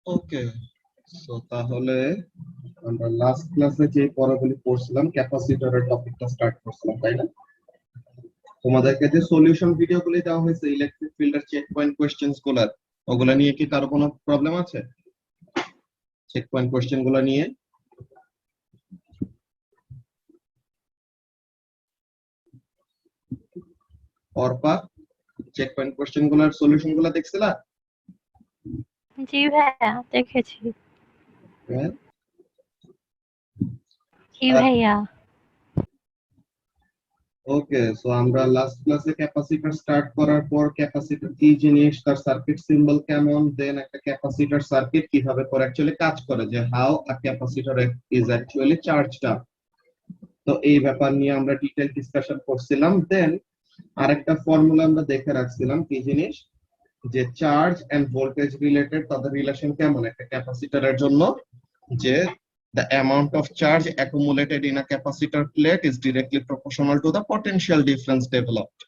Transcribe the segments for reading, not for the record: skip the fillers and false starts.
ওকে, so তাহলে আমরা last ক্লাসে যে পড়াগুলি পড়ছিলাম ক্যাপাসিটরের টপিকটা স্টার্ট করছিলাম, তাই না? তোমাদেরকে যে সলিউশন ভিডিওগুলি দেওয়া হয়েছে ইলেকট্রিক ফিল্ডের চেক পয়েন্ট কোশ্চেনস গুলার, ওগুলা নিয়ে কি কারো কোনো প্রবলেম আছে? চেক পয়েন্ট কোশ্চেন গুলা নিয়ে অর্পা, চেক পয়েন্ট কোশ্চেন গুলার সলিউশন গুলা দেখছিলা? জি ভাইয়া দেখেছি। হ্যাঁ। জি ভাইয়া। ওকে, সো আমরা লাস্ট ক্লাসে ক্যাপাসিটর স্টার্ট করার পর ক্যাপাসিটর কি জিনিস, তার সার্কিট সিম্বল কেমন, দেন একটা ক্যাপাসিটর সার্কিট কিভাবে করে অ্যাকচুয়ালি কাজ করে, যে how a capacitor is actually charged up. তো এই ব্যাপার নিয়ে আমরা ডিটেইল ডিসকাশন করছিলাম। দেন আরেকটা ফর্মুলা আমরা দেখে রাখছিলাম, কি জিনিস, যে চার্জ এন্ড ভোল্টেজ রিলেটেড তাদের রিলেশন কেমন একটা ক্যাপাসিটরের জন্য, যে the amount of charge accumulated in a capacitor plate is directly proportional to the potential difference developed.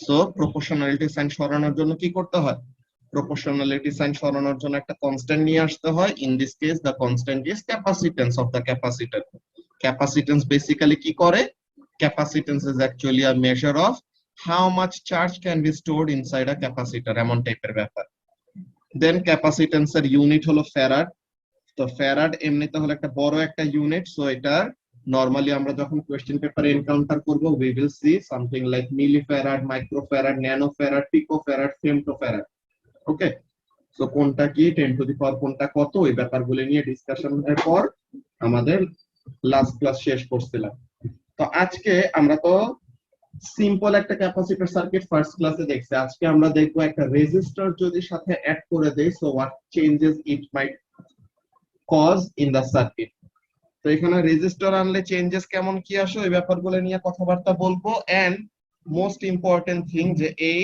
So proportionality sign সরানোর জন্য কি করতে হয়? Proportionality sign সরানোর জন্য একটা কনস্ট্যান্ট নিয়ে আসতে হয়। In this case the constant is capacitance of the capacitor. Capacitance basically কি করে? Capacitance is actually a measure of how much charge can be stored inside a capacitor, এমন টাইপের ব্যাপার। Then capacitance এর ইউনিট হলো ফ্যারাড। তো farad এমনিতে হলো একটা বড় একটা ইউনিট, সো এটা নরমালি আমরা যখন কোশ্চেন পেপারে এনকাউন্টার করব we will see something like milli farad, micro farad, nano farad, pico farad, femto farad. Okay, so কোনটা কি 10 টু দি পাওয়ার কোনটা কত, ওই ব্যাপারগুলো নিয়ে ডিসকাশনের পর আমাদের লাস্ট ক্লাস শেষ করছিলাম। তো আজকে আমরা তো সিম্পল একটা ক্যাপাসিটর সার্কিট ফার্স্ট ক্লাসে দেখছি, আজকে আমরা দেখবো একটা রেজিস্টর যদি সাথে অ্যাড করে দেই, so what changes it might cause in the circuit. তো এখানে রেজিস্টার আনলে চেঞ্জেস কেমন কি আসে ওই ব্যাপারগুলো নিয়ে কথাবার্তা বলবো। এন্ড মোস্ট ইম্পর্টেন্ট থিং, যে এই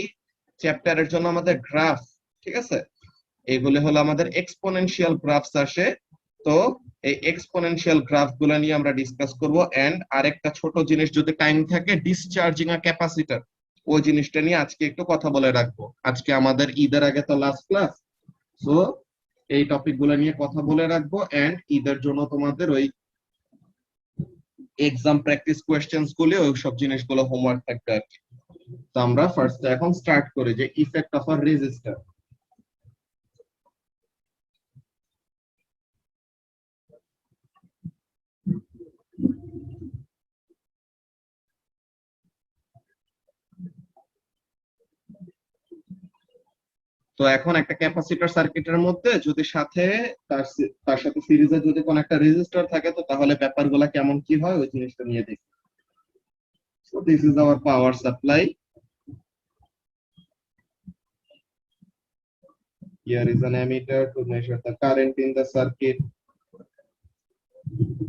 চ্যাপ্টারের জন্য আমাদের গ্রাফ, ঠিক আছে, এগুলো হলো আমাদের এক্সপোনেনশিয়াল গ্রাফস আসে। তো এই এক্সপোনেনশিয়াল গ্রাফ গুলো নিয়ে আমরা ডিসকাস করব। এন্ড আরেকটা ছোট জিনিস যদি টাইম থাকে, ডিসচার্জিং আ ক্যাপাসিটর, ওই জিনিসটা নিয়ে আজকে একটু কথা বলে রাখবো। আজকে আমাদের ঈদের আগে তো লাস্ট ক্লাস, সো এই টপিক গুলো নিয়ে কথা বলে রাখবো। এন্ড ঈদের জন্য তোমাদের ওই এক্সাম প্র্যাকটিস কোয়েশ্চেন্স গুলো, ওই সব জিনিসগুলো হোমওয়ার্ক থাকবে আর কি। তো আমরা ফার্স্ট এখন স্টার্ট করি যে ইফেক্ট অফ আ রেজিস্টার। তো এখন একটা ক্যাপাসিটর সার্কিটের মধ্যে যদি সাথে তার সাথে সিরিজে যদি কোন একটা রেজিস্টার থাকে, তো তাহলে ব্যাপারগুলো কেমন কি হয় ওই জিনিসটা নিয়ে দেখি। So this is our power supply, here is an ammeter to measure the current in the circuit,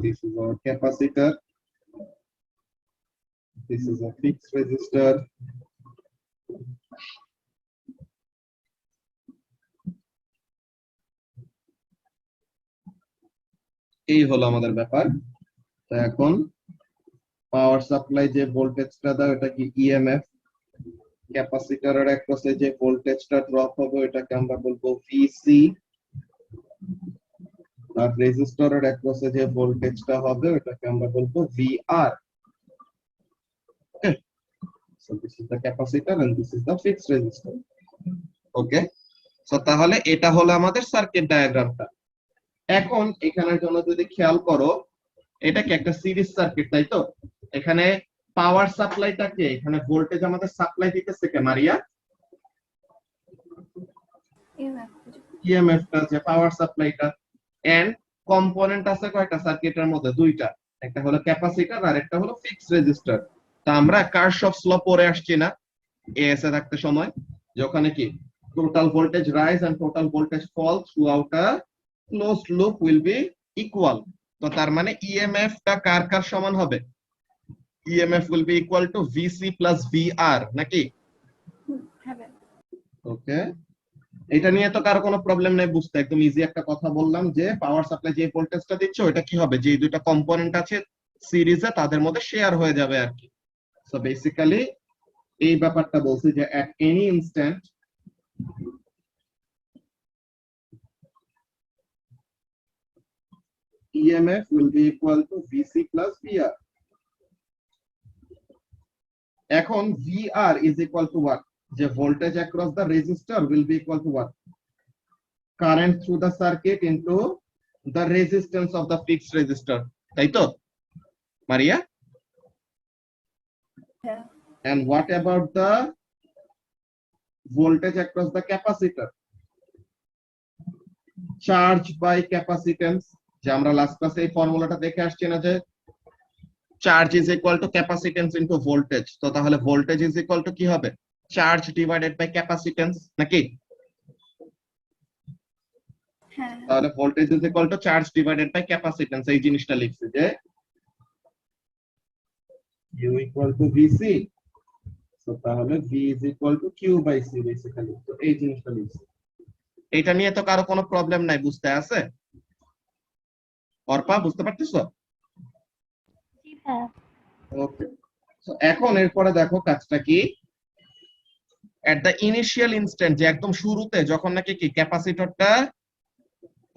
this is our capacitor, this is a fixed resistor, এই হলো আমাদের ব্যাপার। তো এখন পাওয়ার সাপ্লাই যে ভোল্টেজটা দাও এটা কি ইএমএফ, ক্যাপাসিটরের অ্যাক্রসে যে ভোল্টেজটা ড্রপ হবে ওটাকে আমরা বলবো ভিসি, আর রেজিস্টরের অ্যাক্রসে যে ভোল্টেজটা হবে ওটাকে আমরা বলবো VR. Okay, so this is the capacitor and this is the fixed resistor. Okay, so তাহলে এটা হলো আমাদের সার্কিট ডায়াগ্রামটা। এখন এখানের জন্য যদি খেয়াল করো, এটা কি একটা সিরিজ সার্কিট, তাই তো? এখানে পাওয়ার সাপ্লাইটাকে, এখানে ভোল্টেজ আমাদের সাপ্লাই দিতেছে কে, মারিয়া? ইএমএফটা যে পাওয়ার সাপ্লাইটা। এন্ড কম্পোনেন্ট আছে কয়টা সার্কিটের মধ্যে? দুইটা, একটা হলো ক্যাপাসিটর আর একটা হলো ফিক্সড রেজিস্টর। তা আমরা কারশফস ল পড়ে আসছি না এএস এ থাকতে সময়, যে ওখানে কি total voltage rise and total voltage fall throughout a closed loop will be equal. তো তার মানে ইএমএফ টা কার কার সমান হবে? EMF will be equal to VC plus VR, নাকি? ওকে, এটা নিয়ে তো কারো কোনো প্রবলেম নেই বুঝতে, একদম ইজি একটা কথা বললাম, যে পাওয়ার সাপ্লাই যে ভোল্টেজটা দিচ্ছে ওটা কি হবে, যে দুইটা কম্পোনেন্ট আছে সিরিজে তাদের মধ্যে শেয়ার হয়ে যাবে আর কি। সো বেসিক্যালি এই ব্যাপারটা বলছি যে at any instant EMF will be equal to VC plus VR. এখন VR is equal to what? The voltage across the resistor will be equal to what? Current through the circuit into the resistance of the fixed resistor. তাই তো Maria? Yeah. And what about the voltage across the capacitor? Charge by capacitance. যে আমরা last ক্লাসে এই ফর্মুলাটা দেখে আসছি না যে charge is equal two capacitance into voltage, তো তাহলে ভোল্টেজ ইজ ইকুয়াল টু কি হবে? চার্জ ডিভাইডেড বাই ক্যাপাসিট্যান্স নাকি? হ্যাঁ তাহলে voltage is equal to charge divided by capacitance, এই জিনিসটা লিখছি যে U ইকুয়াল টু VC, তো তাহলে V is equal to Q by C basically, তো এই জিনিসটা লিখছি। এটা নিয়ে তো কারো কোনো প্রবলেম নাই, বুঝতে আছে? অর্পা বুঝতে পারতেছো? জি ভাইয়া। ওকে, সো এখন এরপরে দেখো কাজটা কি। এট দ্য ইনিশিয়াল ইনস্ট্যান্ট, যে একদম শুরুতে যখন নাকি কি ক্যাপাসিটরটা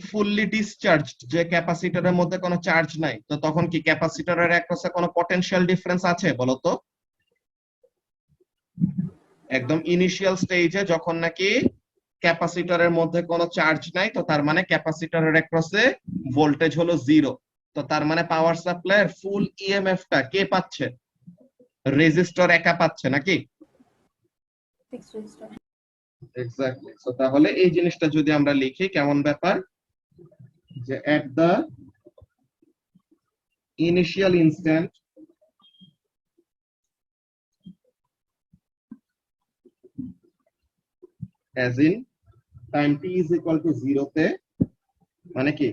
ফুললি ডিসচার্জ, যে ক্যাপাসিটরের মধ্যে কোনো চার্জ নাই, তো তখন কি ক্যাপাসিটরের অ্যাক্রসে কোনো পটেনশিয়াল ডিফারেন্স আছে বলো তো? একদম ইনিশিয়াল স্টেজে যখন নাকি ক্যাপাসিটরের মধ্যে কোনো চার্জ নাই, তো তার মানে ক্যাপাসিটরের অ্যাক্রসে ভোল্টেজ হলো 0, তো তার মানে পাওয়ার সাপ্লাইয়ের ফুল ইএমএফ টা কে পাচ্ছে? রেজিস্টর একা পাচ্ছে নাকি? Fixed register. এক্স্যাক্টলি। সো তাহলে এই জিনিসটা যদি আমরা লিখি কেমন ব্যাপার, যে at the initial instant as in time t is equal to 0 তে, মানে কি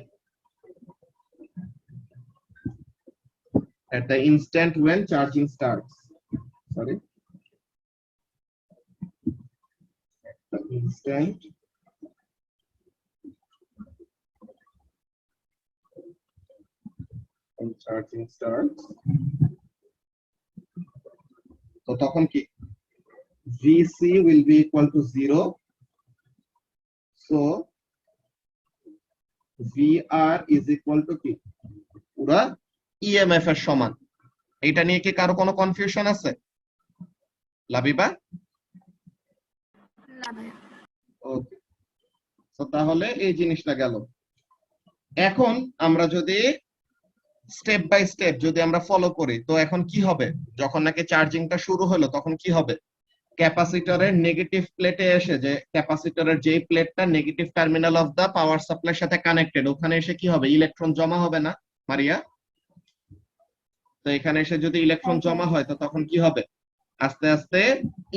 at the instant when charging starts, sorry, at the instant when charging starts, তো তখন কি VC will be equal to 0, so VR is equal to কি পুরা EMF এর সমান। এটা নিয়ে কি কারো কোনো কনফিউশন আছে লাবিবা? না ভাইয়া। ওকে, তো তাহলে এই জিনিসটা গেল। এখন আমরা যদি স্টেপ বাই স্টেপ যদি আমরা ফলো করি, তো এখন কি হবে যখন নাকি চার্জিংটা শুরু হলো তখন কি হবে? ক্যাপাসিটরের নেগেটিভ প্লেটে এসে, যে ক্যাপাসিটরের যেই প্লেটটা নেগেটিভ টার্মিনাল অফ দা পাওয়ার সাপ্লাইয়ের সাথে কানেক্টেড, ওখানে এসে কি হবে? ইলেকট্রন জমা হবে না মারিয়া? তো এখানে এসে যদি ইলেকট্রন জমা হয়, তো তখন কি হবে? আস্তে আস্তে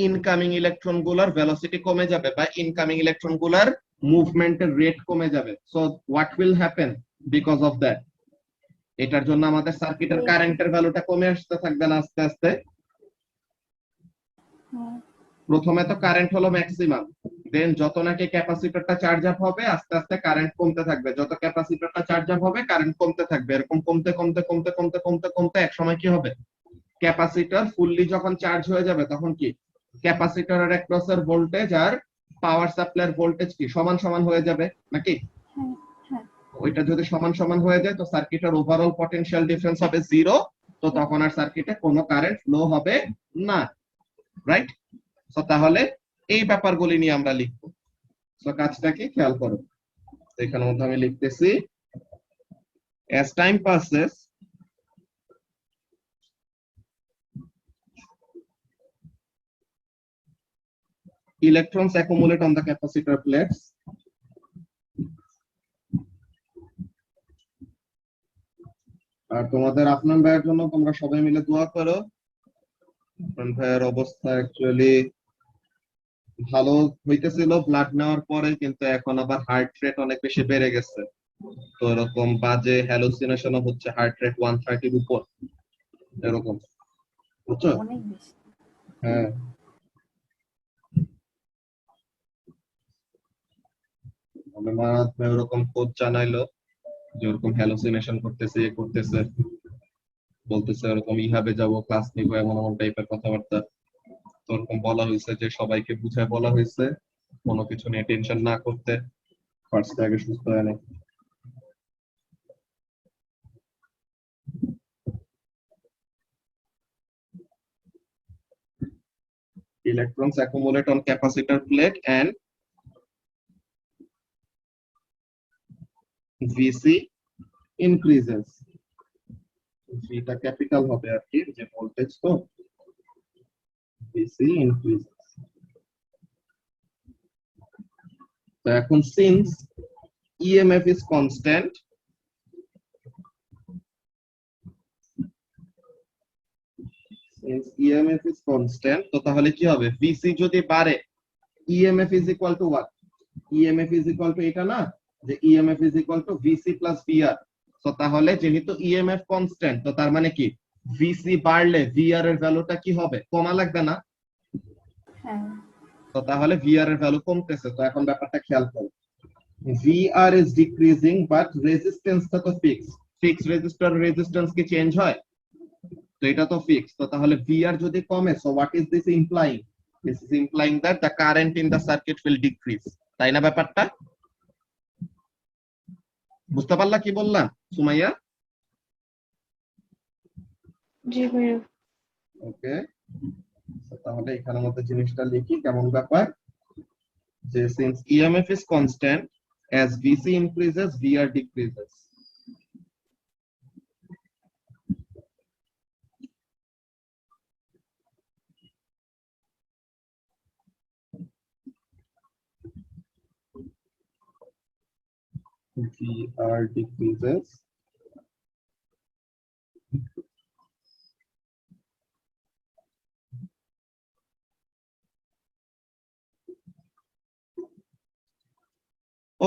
ইনকামিং ইলেকট্রন গুলার ভেলোসিটি কমে যাবে, বা ইনকামিং ইলেকট্রন গুলার মুভমেন্টের রেট কমে যাবে। So what will happen because of that? এটার জন্য আমাদের সার্কিটের কারেন্টের ভ্যালুটা কমে আসতে থাকবে না আস্তে আস্তে? হুম। প্রথমে তো কারেন্ট হলো ম্যাক্সিমাম, দেন যত নাকি ক্যাপাসিটরটা চার্জ আপ হবে আস্তে আস্তে কারেন্ট কমতে থাকবে, যত ক্যাপাসিটরটা চার্জ আপ হবে কারেন্ট কমতে থাকবে, এরকম কমতে কমতে কমতে কমতে কমতে কমতে এক সময় কি হবে? ক্যাপাসিটর ফুললি যখন চার্জ হয়ে যাবে তখন কি ক্যাপাসিটরের অ্যাক্রসের ভোল্টেজ আর পাওয়ার সাপ্লাইয়ের ভোল্টেজ কি সমান সমান হয়ে যাবে নাকি? হ্যাঁ হ্যাঁ। ওইটা যদি সমান সমান হয়ে যায়, তো সার্কিটের ওভারঅল পটেনশিয়াল ডিফারেন্স হবে 0, তো তখন আর সার্কিটে কোনো কারেন্ট ফ্লো হবে না, রাইট? সো তাহলে এই ব্যাপারগুলি নিয়ে আমরা লিখবো। সো কাজটাকে খেয়াল করো, এখানের মধ্যে আমি লিখতেছি as time passes electrons accumulate on the capacitor plates আর তোমাদের আফনান ভাইয়ের জন্য তোমরা সবাই মিলে দোয়া করো। আফনান ভাইয়ের অবস্থা অ্যাকচুয়ালি ভালো হইতেছিল ব্লাড নেওয়ার পরে, কিন্তু এখন আবার হার্ট রেট অনেক বেশি বেড়ে গেছে, তো এরকম বাজে হ্যালুসিনেশনও হচ্ছে, হার্ট রেট 130 উপর এরকম, বুঝছো? অনেক বেশি। হ্যাঁ, মারাত ভাই ওরকম খোঁজ জানাইলো যে ওরকম হ্যালুসিনেশন করতেছে, ইয়ে করতেছে, বলতেছে ওরকম ইহাবে যাবো, ক্লাস নিবো, এমন এমন টাইপের কথাবার্তা। তো ওরকম বলা হয়েছে যে সবাইকে বুঝায় বলা হয়েছে কোনো কিছু নিয়ে টেনশন না করতে, ফার্স্ট আগে সুস্থ হয় না। electrons accumulate on capacitor plate and VC increases. এটা ক্যাপিটাল হবে আর কি, যে ভোল্টেজ তো VC increases. তো এখন since EMF is constant, since EMF is constant, তো তাহলে কি হবে, VC যদি বাড়ে EMF is equal to what? EMF is equal to এটা না, যে EMF is equal to VC plus VR. তো তাহলে যেহেতু EMF কনস্ট্যান্ট, তো তার মানে কি VC বাড়লে VR এর ভ্যালুটা কি হবে, কমা লাগবে না? হ্যাঁ তো তাহলে VR এর ভ্যালু কমতেছে। তো এখন ব্যাপারটা খেয়াল করো, VR is decreasing but resistance টা তো ফিক্সড, ফিক্সড রেজিস্টর রেজিস্ট্যান্স কি চেঞ্জ হয়? তো এটা তো ফিক্সড। তো তাহলে VR যদি কমে, so what is this ইমপ্লাইং? This is ইমপ্লাইং that the current in the circuit will decrease. তাই না ব্যাপারটা? বুঝতে পারলা কি বললাম সুমাইয়া? জি ভাইয়া। ওকে, তাহলে এখানের মধ্যে জিনিসটা লিখি কেমন ব্যাপার, যে since EMF is constant, as VC increases VR decreases. VR decreases,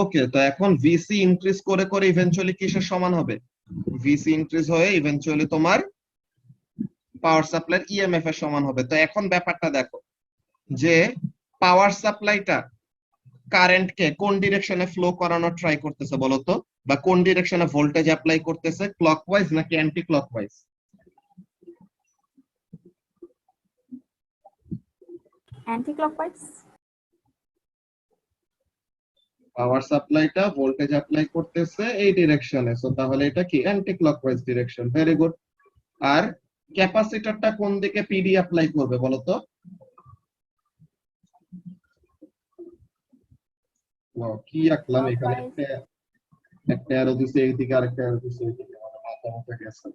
ওকে। তো এখন ভিসি ইনক্রিজ করে করে ইভেন্চুয়ালি কিসের সমান হবে? ভিসি ইনক্রিজ হয়ে ইভেন্চুয়ালি তোমার পাওয়ার সাপ্লাই ইএমএফ এর সমান হবে। তো এখন ব্যাপারটা দেখো, যে পাওয়ার সাপ্লাইটা কারেন্টকে কোন ডিরেকশনে ফ্লো করানোর ট্রাই করতেছে বলো তো, বা কোন ডিরেকশনে ভোল্টেজ অ্যাপ্লাই করতেছে, ক্লকওয়াইজ নাকি anti clockwise? Anti clockwise. Power সাপ্লাইটা ভোল্টেজ অ্যাপ্লাই করতেছে এই ডিরেকশনে, সো তাহলে এটা কি anti clockwise direction. Very good. আর ক্যাপাসিটরটা কোন দিকে পিডি অ্যাপ্লাই করবে বলো তো? কি আঁকলাম এখানে, একটা অ্যারো দিছে এইদিকে আরেকটা অ্যারো দিছে এইদিকে, মানে মাথা মতো গেছে।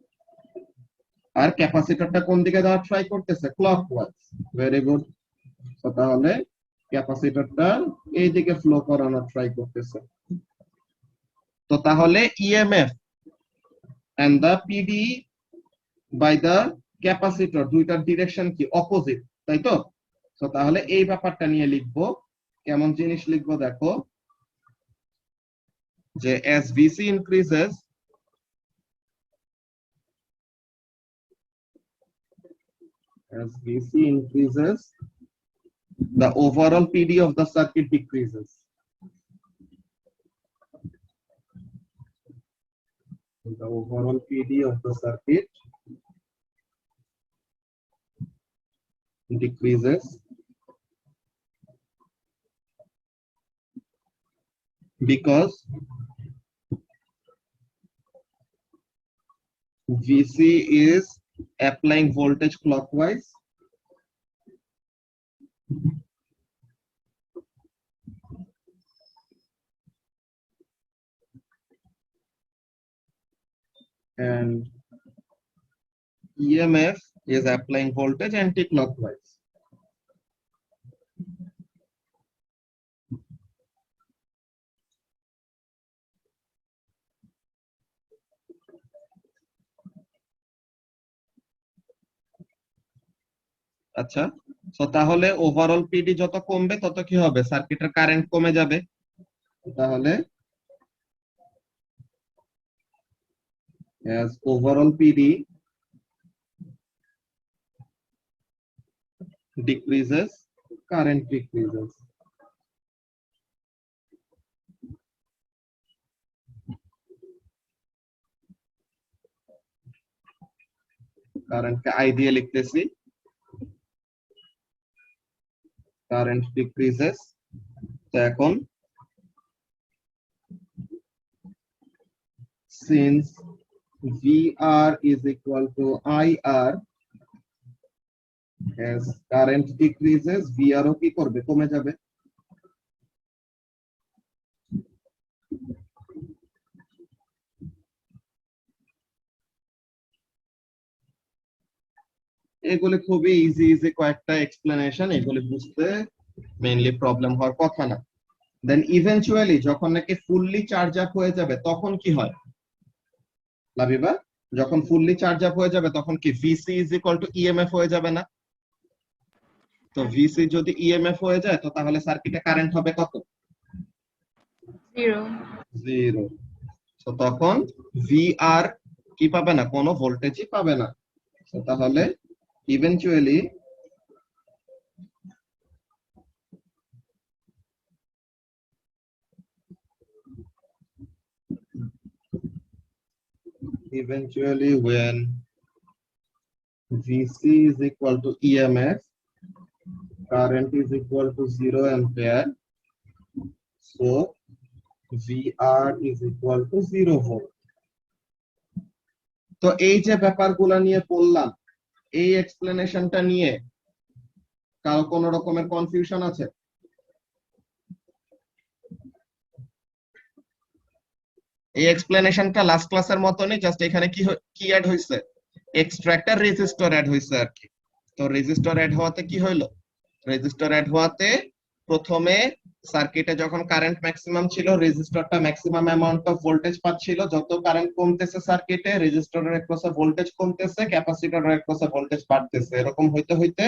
আর ক্যাপাসিটরটা কোন দিকে যাওয়ার ট্রাই করতেছে? ক্লকওয়াইজ। Very good. তো তাহলে ক্যাপাসিটরটা এইদিকে ফ্লো করানোর ট্রাই করতেছে। তো তাহলে EMF and the PD by the capacitor দুইটার ডিরেকশন কি অপোজিট, তাই তো? তো তাহলে এই ব্যাপারটা নিয়ে লিখবো। কেমন জিনিস লিখবো দেখো, যে as VC increases, as VC increases, the overall PD of the circuit decreases. The overall PD of the circuit decreases because VC is applying voltage clockwise and EMF is applying voltage anti-clockwise. আচ্ছা, তো তাহলে overall PD যত কমবে তত কি হবে, সার্কিটের current কমে যাবে। তাহলে as overall PD decreases, current decreases. Current K I দিয়ে লিখতেছি, current decreases. তো এখন since VR is equal to IR, as current decreases VR ও কি করবে, কমে যাবে। এগুলি খুবই ইজি ইজি কয়েকটা এক্সপ্লেনেশন, এগুলি বুঝতে মেইনলি প্রবলেম হওয়ার কথা না। দেন ইভেন্চুয়ালি যখন নাকি ফুললি চার্জ আপ হয়ে যাবে তখন কি হয় লাবিবা, যখন ফুললি চার্জ আপ হয়ে যাবে তখন কি VC is equal two EMF হয়ে যাবে না? তো ভিসি যদি ইএমএফ হয়ে যায় তো তাহলে সার্কিটে কারেন্ট হবে কত? 0 0। তো তখন ভিআর কি পাবে না, কোনো ভোল্টেজই পাবে না। তো তাহলে eventually when VC is equal to EMF, current is equal to 0 ampere, so VR is equal to 0 volt. তো এই যে ব্যাপারগুলো নিয়ে পড়লাম, এই এক্সপ্লেনেশনটা নিয়ে কারো কোনো রকমের কনফিউশন আছে? এই এক্সপ্লেনেশনটা লাস্ট ক্লাসের মতনই, জাস্ট এখানে কি অ্যাড হইছে, এক্সট্রাক্টর রেজিস্টর অ্যাড হইছে আর কি। তো রেজিস্টর অ্যাড হওয়াতে কি হইলো, রেজিস্টর অ্যাড হওয়াতে প্রথমে সার্কিটে যখন কারেন্ট ম্যাক্সিমাম ছিল রেজিস্টরটা ম্যাক্সিমাম অ্যামাউন্ট অফ ভোল্টেজ পাচ্ছিল, যত কারেন্ট কমতেছে সার্কিটে রেজিস্টরের অ্যাক্রসে ভোল্টেজ কমতেছে, ক্যাপাসিটরের অ্যাক্রসে ভোল্টেজ বাড়তেছে। এরকম হইতে হইতে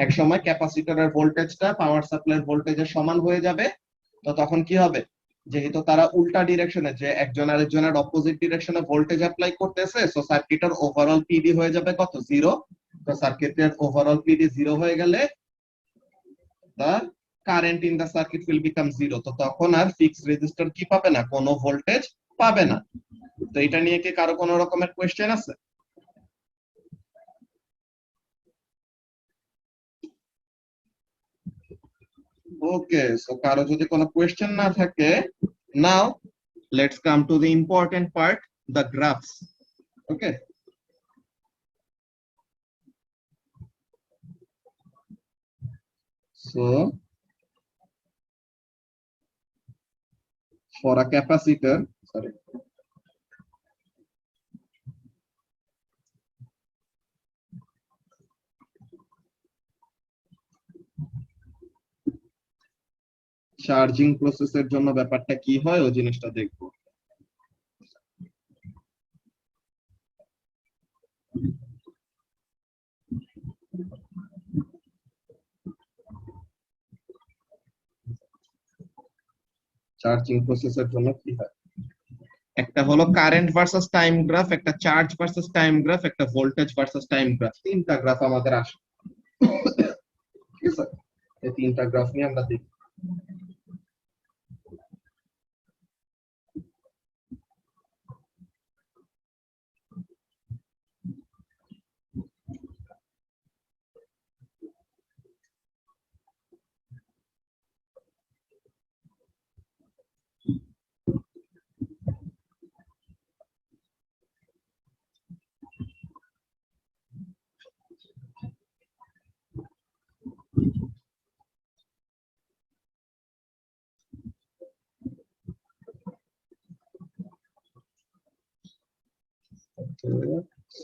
এক সময় ক্যাপাসিটরের ভোল্টেজটা পাওয়ার সাপ্লাইয়ের ভোল্টেজের সমান হয়ে যাবে। তো তখন কি হবে, যেহেতু তারা উল্টা ডিরেকশনে, যে একজন আরেকজনের অপোজিট ডিরেকশনে ভোল্টেজ অ্যাপ্লাই করতেছে, সো সার্কিটের ওভারঅল পিডি হয়ে যাবে কত, 0। তো সার্কিটের ওভারঅল পিডি 0 হয়ে গেলে the current in the circuit will become 0। তো তখন আর ফিক্সড রেজিস্টর কি পাবে না, কোনো ভোল্টেজ পাবে না। তো এটা নিয়ে কি কারো কোনো রকমের কোশ্চেন আছে? ওকে, সো কারো যদি কোনো কোশ্চেন না থাকে, now let's come to the important part, the graphs. Okay, so for a capacitor, sorry, charging প্রসেসের জন্য ব্যাপারটা কি হয় ওই জিনিসটা দেখবো। চার্জিং প্রসেসের জন্য কি হয়, একটা হলো কারেন্ট ভার্সেস টাইম গ্রাফ, একটা চার্জ ভার্সেস টাইম গ্রাফ, একটা ভোল্টেজ ভার্সেস টাইম গ্রাফ। তিনটা গ্রাফ আমাদের আসে, ঠিক আছে? এই তিনটা গ্রাফ নিয়ে আমরা দেখি।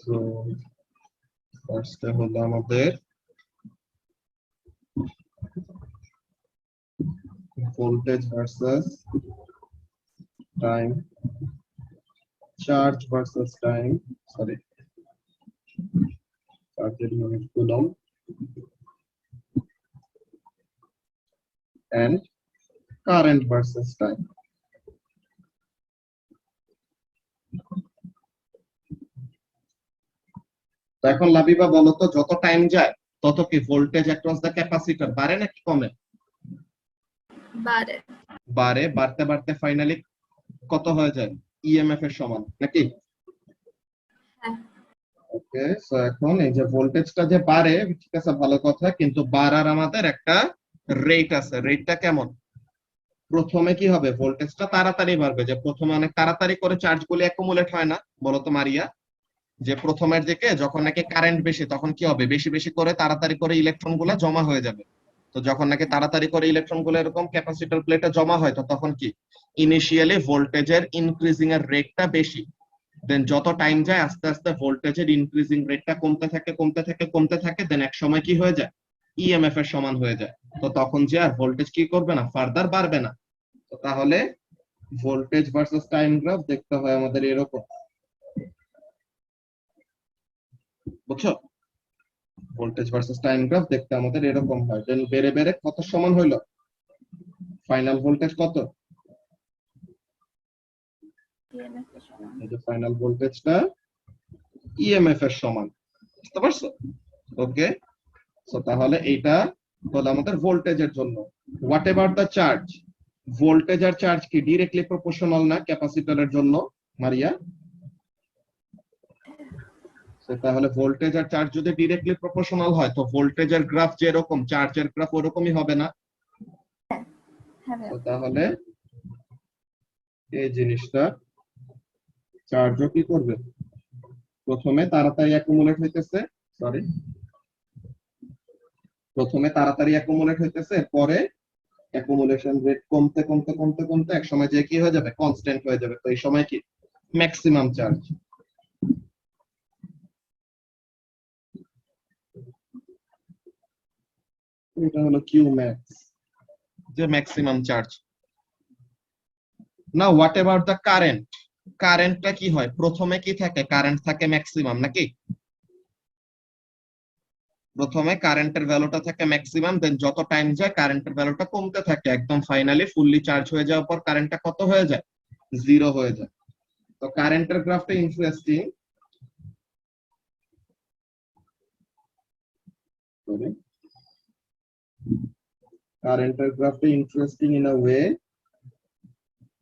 সো ফার্স্টে হলো আমাদের voltage versus time, charge versus time, sorry চার্জের unit coulomb, and current versus time. তো এখন লাবিবা বলো তো, যত টাইম যায় তত কি ভোল্টেজ অ্যাক্রস দ্য ক্যাপাসিটর বাড়ে নাকি কমে? বাড়ে। বাড়ে, বাড়তে বাড়তে ফাইনালি কত হয়ে যায়, ইএমএফ এর সমান নাকি? হ্যাঁ। ওকে, সো এখন এই যে ভোল্টেজটা যে বাড়ে, ঠিক আছে ভালো কথা, কিন্তু বাড়ার আমাদের একটা রেট আছে। রেটটা কেমন, প্রথমে কি হবে, ভোল্টেজটা তাড়াতাড়ি বাড়বে, যে প্রথমে অনেক তাড়াতাড়ি করে চার্জ গুলো অ্যাকুমুলেট হয় না, বলো তো মারিয়া? যে প্রথমের দিকে যখন নাকি কারেন্ট বেশি তখন কি হবে, বেশি বেশি করে তাড়াতাড়ি করে ইলেকট্রন গুলা জমা হয়ে যাবে। তো যখন নাকি তাড়াতাড়ি করে ইলেকট্রন গুলো এরকম ক্যাপাসিটর প্লেটে জমা হয়, তো তখন কি ইনিশিয়ালি ভোল্টেজের ইনক্রিজিং এর রেটটা বেশি, দেন যত টাইম যায় আস্তে আস্তে ভোল্টেজের ইনক্রিজিং রেটটা কমতে থাকে কমতে থাকে কমতে থাকে, দেন এক সময় কি হয়ে যায়, ইএমএফ এর সমান হয়ে যায়। তো তখন যে আর ভোল্টেজ কি করবে না, ফার্দার বাড়বে না। তো তাহলে ভোল্টেজ ভার্সেস টাইম গ্রাফ দেখতে হয় আমাদের এরকম, বুঝছো? ভোল্টেজ ভার্সেস টাইম গ্রাফ দেখতে আমাদের এরকম হয়। দেন বেড়ে বেড়ে কত সমান হইলো, ফাইনাল ভোল্টেজ কত, EMF এর সমান। এই যে ফাইনাল ভোল্টেজটা ইএমএফ এর সমান, বুঝতে পারছো? ওকে, সো তাহলে এইটা হলো আমাদের ভোল্টেজের জন্য। Whatever the charge, voltage আর চার্জ কি ডিরেক্টলি প্রপোর্শনাল না ক্যাপাসিটরের জন্য, মারিয়া? তাহলে ভোল্টেজ আর চার্জ যদি ডিরেক্টলি প্রপোর্শনাল হয়, তো ভোল্টেজের গ্রাফ যেরকম চার্জের গ্রাফ ওরকমই হবে না? হ্যাঁ ভাইয়া। তো তাহলে এই জিনিসটা চার্জও কি করবে, প্রথমে তাড়াতাড়ি অ্যাকুমুলেট হইতেছে, সরি, প্রথমে তাড়াতাড়ি অ্যাকুমুলেট হইতেছে, পরে অ্যাকুমুলেশন রেট কমতে কমতে কমতে কমতে এক সময় যে কি হয়ে যাবে, কনস্ট্যান্ট হয়ে যাবে। তো এই সময় কি ম্যাক্সিমাম চার্জ। এটা হলো কিউ ম্যাক্স, যে ম্যাক্সিমাম চার্জ। না হোয়াট এভার দ্য কারেন্ট, কারেন্টটা কি হয়, প্রথমে কি থাকে, কারেন্ট থাকে ম্যাক্সিমাম নাকি? প্রথমে কারেন্টের ভ্যালুটা থাকে ম্যাক্সিমাম, দেন যত টাইম যায় কারেন্টের ভ্যালুটা কমতে থাকে, একদম ফাইনালি ফুললি চার্জ হয়ে যাওয়ার পর কারেন্টটা কত হয়ে যায়, জিরো হয়ে যায়। তো কারেন্টের গ্রাফটা ইন্টারেস্টিং, কারেন্টের গ্রাফটা ইন্টারেস্টিং ইন আ ওয়ে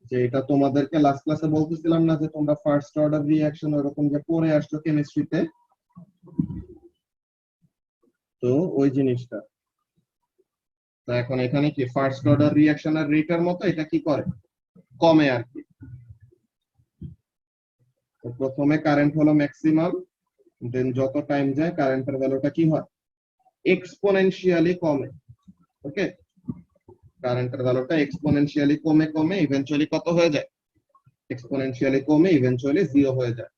যে এটা তোমাদেরকে লাস্ট ক্লাসে বলতেছিলাম না যে তোমরা ফার্স্ট অর্ডার রিঅ্যাকশন এরকম যে পড়ে আসছো কেমিস্ট্রিতে, তো ওই জিনিসটা। তো এখন এখানে কি ফার্স্ট অর্ডার রিঅ্যাকশনের রেটের মতো এটা কি করে, কমে আর কি। তো প্রথমে কারেন্ট হলো ম্যাক্সিমাম, দেন যত টাইম যায় কারেন্টের ভ্যালুটা কি হয়, এক্সপোনেনশিয়ালি কমে। ওকে, কারেন্টের ভ্যালুটা এক্সপোনেনশিয়ালি কমে কমে ইভেন্চুয়ালি কত হয়ে যায়, এক্সপোনেনশিয়ালি কমে ইভেন্চুয়ালি জিরো হয়ে যায়।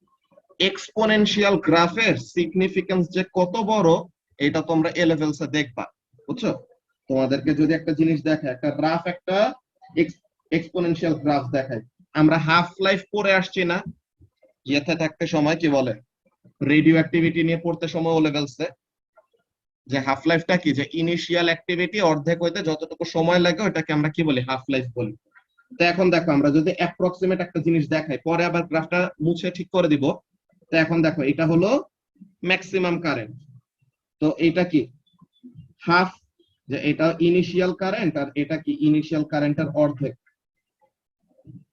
এক্সপোনেনশিয়াল গ্রাফের সিগনিফিকেন্স যে কত বড় এটা তোমরা এ লেভেলসে দেখবা, বুঝছো? তোমাদেরকে যদি একটা জিনিস দেখায়, একটা গ্রাফ, একটা এক্সপোনেনশিয়াল গ্রাফ দেখায়, আমরা হাফ লাইফ পড়ে আসছি না ইয়েতে থাকতে সময়, কি বলে রেডিও অ্যাক্টিভিটি নিয়ে পড়তে সময় ও লেভেলসে, যে হাফ লাইফটা কি, যে ইনিশিয়াল অ্যাক্টিভিটি অর্ধেক হইতে যতটুকু সময় লাগে ওটাকে আমরা কি বলি, হাফ লাইফ বলি। তো এখন দেখো আমরা যদি অ্যাপ্রক্সিমেট একটা জিনিস দেখাই, পরে আবার গ্রাফটা মুছে ঠিক করে দিব। তো এখন দেখো এটা হলো ম্যাক্সিমাম কারেন্ট, তো এটা কি হাফ, যে এটা ইনিশিয়াল কারেন্ট আর এটা কি ইনিশিয়াল কারেন্টের অর্ধেক।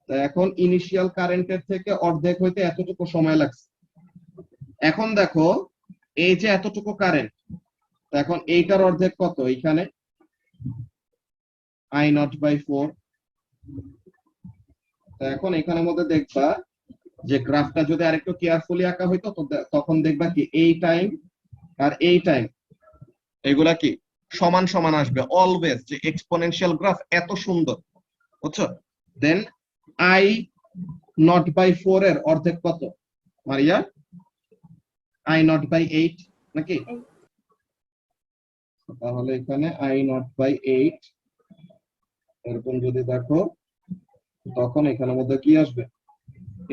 তো এখন ইনিশিয়াল কারেন্টের থেকে অর্ধেক হইতে এতটুকু সময় লাগছে। এখন দেখো এই যে এতটুকু কারেন্ট, এখন এইটার অর্ধেক কত, এইখানে I0/4। এখন এখানের মধ্যে দেখবা যে গ্রাফটা যদি আরেকটু কেয়ারফুলি আঁকা হইতো, তখন দেখবা কি এই টাইম আর এই টাইম এগুলা কি সমান সমান আসবে অলওয়েজ, যে এক্সপোনেনশিয়াল গ্রাফ এত সুন্দর, বুঝছো? দেন I0/4 এর অর্ধেক কত, মারিয়া? I0/8 নাকি? তাহলে এখানে I0/8 এরকম যদি দেখো, তখন এখানের মধ্যে কি আসবে,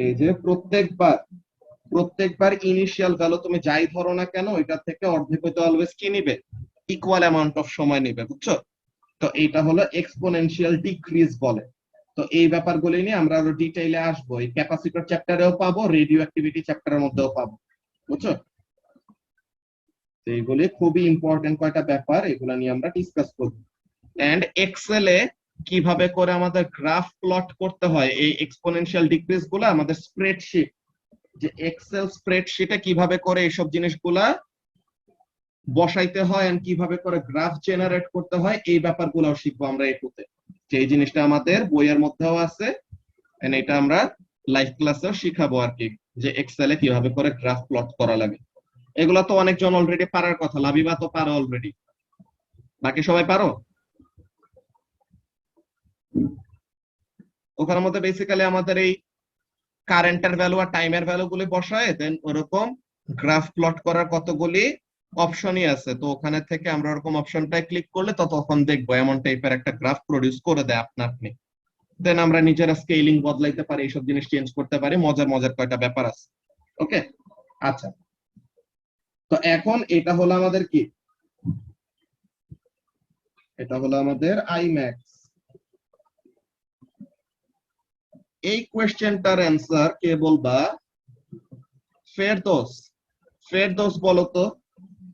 এই যে প্রত্যেকবার ইনিশিয়াল ভ্যালু তুমি যাই ধরো না কেন, এটা থেকে অর্ধেক হইতে অলওয়েজ কি নিবে, ইকুয়াল অ্যামাউন্ট অফ সময় নিবে, বুঝছো? তো এইটা হলো এক্সপোনেনশিয়াল ডিক্রিজ বলে। তো এই ব্যাপারগুলি নিয়ে আমরা আরো ডিটেইলে আসবো, এই ক্যাপাসিটর চ্যাপ্টারেও পাবো, রেডিও অ্যাক্টিভিটি চ্যাপ্টারের মধ্যেও পাবো, বুঝছো? তো এইগুলি খুবই ইম্পর্টেন্ট কয়টা ব্যাপার, এগুলা নিয়ে আমরা ডিসকাস করবো। এন্ড এক্সেল এ কিভাবে করে আমাদের গ্রাফ প্লট করতে হয় এই এক্সপোনেনশিয়াল ডিক্রিজ গুলা, আমাদের স্প্রেডশিট, যে এক্সেল স্প্রেডশিটে কিভাবে করে এইসব জিনিসগুলা বসাইতে হয় এন্ড কিভাবে করে গ্রাফ জেনারেট করতে হয়, এই ব্যাপারগুলোও শিখবো আমরা এটুতে। যে এই জিনিসটা আমাদের বইয়ের মধ্যেও আছে, এন্ড এটা আমরা লাইভ ক্লাসেও শিখাবো আর কি, যে এক্সেলে কিভাবে করে গ্রাফ প্লট করা লাগে। এগুলা তো অনেকজন অলরেডি পারার কথা, লাবিবা তো পারো অলরেডি, বাকি সবাই পারো? ওখানের মধ্যে বেসিক্যালি আমাদের এই কারেন্টের ভ্যালু আর টাইমের ভ্যালু গুলি বসায় দেন ওরকম গ্রাফ প্লট করার কতগুলি অপশনই আছে, তো ওখানে থেকে আমরা ওরকম অপশনটায় ক্লিক করলে তো তখন দেখবো এমন টাইপের একটা গ্রাফ প্রডিউস করে দেয় আপনি। দেন আমরা নিজেরা স্কেলিং বদলাইতে পারি, এইসব জিনিস চেঞ্জ করতে পারি, মজার মজার কয়টা ব্যাপার আছে। ওকে, আচ্ছা, তো এখন এটা হলো আমাদের কি, এটা হলো আমাদের আইম্যাক্স। এই কোয়েশ্চেনটার অ্যান্সার কে বলবা? ফেরদৌস। ফেরদৌস বলো তো,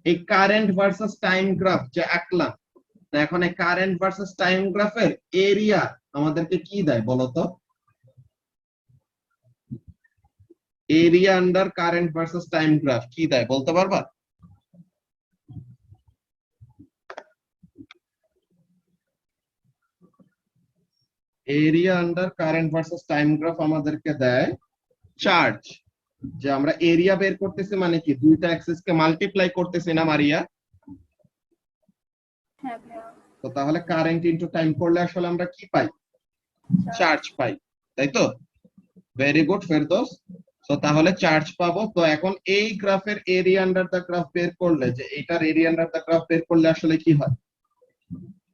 এই কারেন্ট ভার্সেস টাইম গ্রাফ যে আঁকলাম, এখন এই কারেন্ট ভার্সেস টাইম গ্রাফের এরিয়া আমাদেরকে কি দেয় বলো তো? Area under current versus time graph কি দেয় বলতে পারবা? Area under current versus time graph আমাদেরকে দেয় চার্জ। যে আমরা এরিয়া বের করতেছি মানে কি, দুইটা অ্যাক্সিস কে মাল্টিপ্লাই করতেছি না মারিয়া? হ্যাঁ ভাইয়া। তো তাহলে কারেন্ট ইনটু টাইম করলে আসলে আমরা কি পাই? চার্জ পাই, তাই তো? Very good Ferdous. তো তাহলে চার্জ পাবো। তো এখন এই গ্রাফের এরিয়া আন্ডার দ্য গ্রাফ বের করলে, যে এটার এরিয়া আন্ডার দ্য গ্রাফ বের করলে আসলে কি হয়?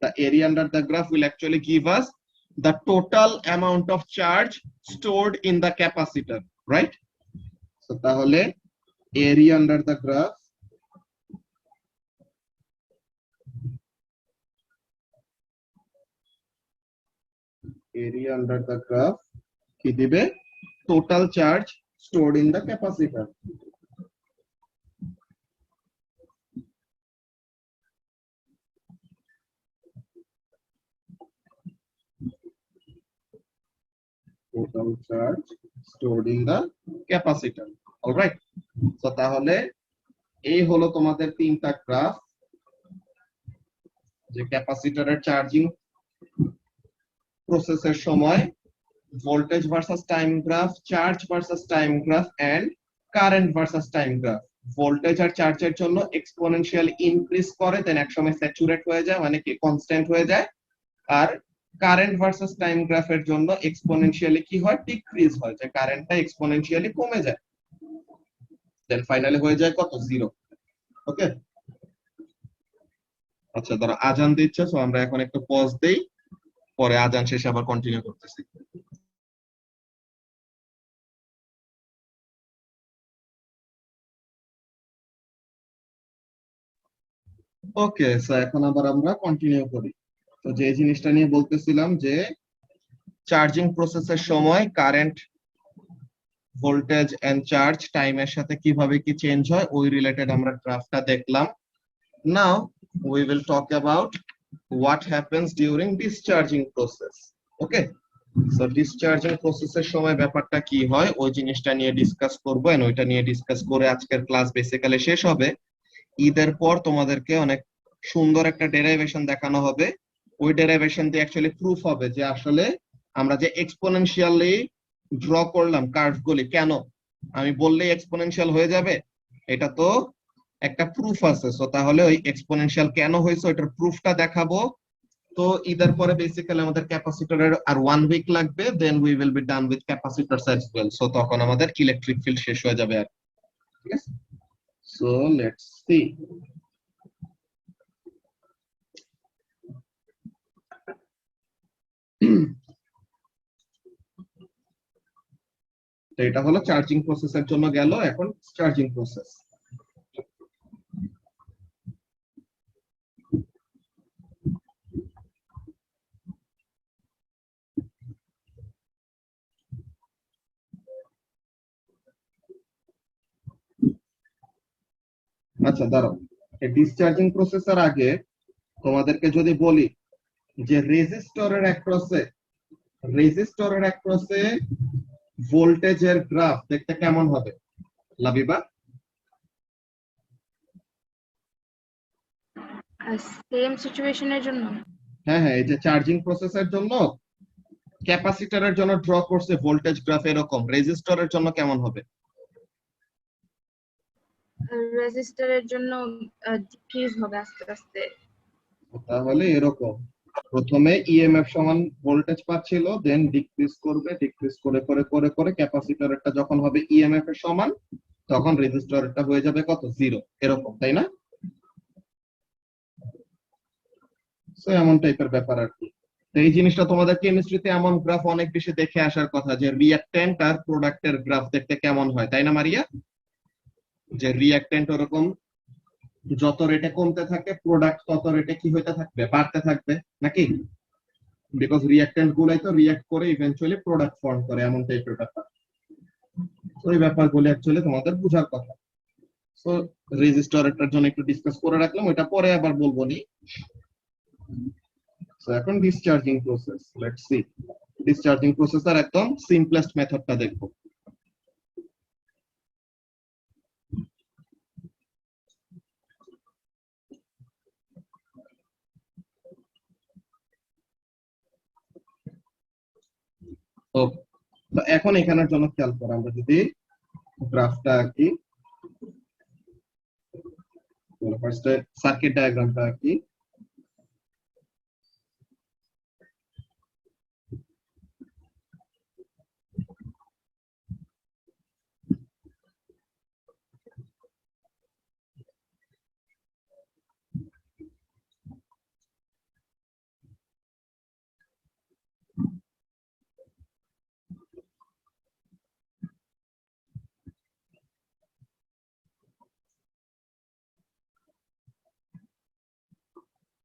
The area under the graph will actually give us the total amount of charge stored in the capacitor, right? So তাহলে area under the graph কি দিবে? total charge stored in the capacitor. Total charge stored in the capacitor. All right. So তাহলে এই হলো তোমাদের তিনটা graph, যে ক্যাপাসিটরের চার্জিং প্রসেসের সময় voltage versus time graph, charge versus time graph and current versus time graph. Voltage আর চার্জের জন্য এক্সপোনেনশিয়ালি ইনক্রিজ করে, দেন একসময় স্যাচুরেট হয়ে যায়, মানে কি কনস্ট্যান্ট হয়ে যায়। আর কারেন্ট ভার্সাস টাইম গ্রাফের জন্য এক্সপোনেনশিয়ালি কি হয়? ডিক্রিজ হয়, যে কারেন্টটা এক্সপোনেনশিয়ালি কমে যায়, দেন ফাইনালি হয়ে যায় কত? জিরো। ওকে, আচ্ছা ধরো আজান দিচ্ছে, সো আমরা এখন একটু পজ দেই, পরে আজান শেষে আবার কন্টিনিউ করতেছি। ওকে, সো এখন আবার আমরা কন্টিনিউ করি। তো যে জিনিসটা নিয়ে বলতেছিলাম, যে চার্জিং প্রসেসের সময় কারেন্ট, ভোল্টেজ এন্ড চার্জ টাইমের সাথে কিভাবে কি চেঞ্জ হয়, ওই রিলেটেড আমরা গ্রাফটা দেখলাম। Now we will talk about what happens during discharging process. Okay, so discharging প্রসেসের সময় ব্যাপারটা কি হয় ওই জিনিসটা নিয়ে ডিসকাস করবো, এন্ড ওইটা নিয়ে ডিসকাস করে আজকের ক্লাস বেসিক্যালি শেষ হবে। ঈদের পর তোমাদেরকে অনেক সুন্দর একটা ডেরাইভেশন দেখানো হবে, ওই ডেরাইভেশন দিয়ে অ্যাকচুয়ালি প্রুফ হবে যে আসলে আমরা যে এক্সপোনেনশিয়ালি ড্র করলাম কার্ভগুলি, কেন আমি বললেই এক্সপোনেনশিয়াল হয়ে যাবে? এটা তো একটা প্রুফ আছে। সো তাহলে ওই এক্সপোনেনশিয়াল কেন হয়েছে ওইটার প্রুফটা দেখাবো। তো ঈদের পরে বেসিক্যালি আমাদের ক্যাপাসিটরের আর 1 উইক লাগবে, then we will be done with capacitors as well. So তখন আমাদের ইলেকট্রিক ফিল্ড শেষ হয়ে যাবে আর, ঠিক আছে? So let's see. তো এটা হলো চার্জিং প্রসেসের জন্য গেল, এখন চার্জিং প্রসেস। আচ্ছা দাঁড়াও, এই ডিসচার্জিং প্রসেসের আগে তোমাদেরকে যদি বলি যে রেজিস্টরের অ্যাক্রসে ভোল্টেজের গ্রাফ দেখতে কেমন হবে লাবিবা? সেম সিচুয়েশনের জন্য হ্যাঁ হ্যাঁ, এই যে চার্জিং প্রসেসের জন্য ক্যাপাসিটরের জন্য ড্র করছে ভোল্টেজ গ্রাফ এরকম, রেজিস্টরের জন্য কেমন হবে? রেজিস্টারের জন্য ডিক্রিজ হবে আস্তে আস্তে। তাহলে এরকম প্রথমে ইএমএফ সমান ভোল্টেজ পাচ্ছিল, দেন ডিক্রিজ করবে, ডিক্রিজ করে করে করে করে ক্যাপাসিটরেরটা যখন হবে ইএমএফ এর সমান, তখন রেজিস্টরেরটা হয়ে যাবে কত, জিরো, এরকম, তাই না? সো এমন টাইপের ব্যাপার আর কি। তো এই জিনিসটা তোমাদের কেমিস্ট্রিতে এমন গ্রাফ অনেক বেশি দেখে আসার কথা, যে রিঅ্যাকট্যান্ট আর প্রোডাক্টের গ্রাফ দেখতে কেমন হয়, তাই না মারিয়া? যে রিঅ্যাকট্যান্ট ওরকম যত রেটে কমতে থাকে, প্রোডাক্ট তত রেটে কি হইতে থাকবে, বাড়তে থাকবে, নাকি? বিকজ রিঅ্যাকট্যান্ট গুলাই তো রিঅ্যাক্ট করে ইভেন্চুয়ালি প্রোডাক্ট ফর্ম করে, এমন টাইপের ব্যাপার। ওই ব্যাপারগুলো অ্যাকচুয়ালি তোমাদের বোঝার কথা। সো রেজিস্টরেরটার জন্য একটু ডিসকাস করে রাখলাম, ওইটা পরে আবার বলবো নি। সো এখন discharging process, let's see. Discharging প্রসেসের একদম সিম্পলেস্ট মেথডটা দেখবো। ওকে, তো এখন এখানের জন্য খেয়াল করো, আমরা যদি গ্রাফটা আঁকি, ফার্স্টে সার্কিট ডায়াগ্রামটা আঁকি।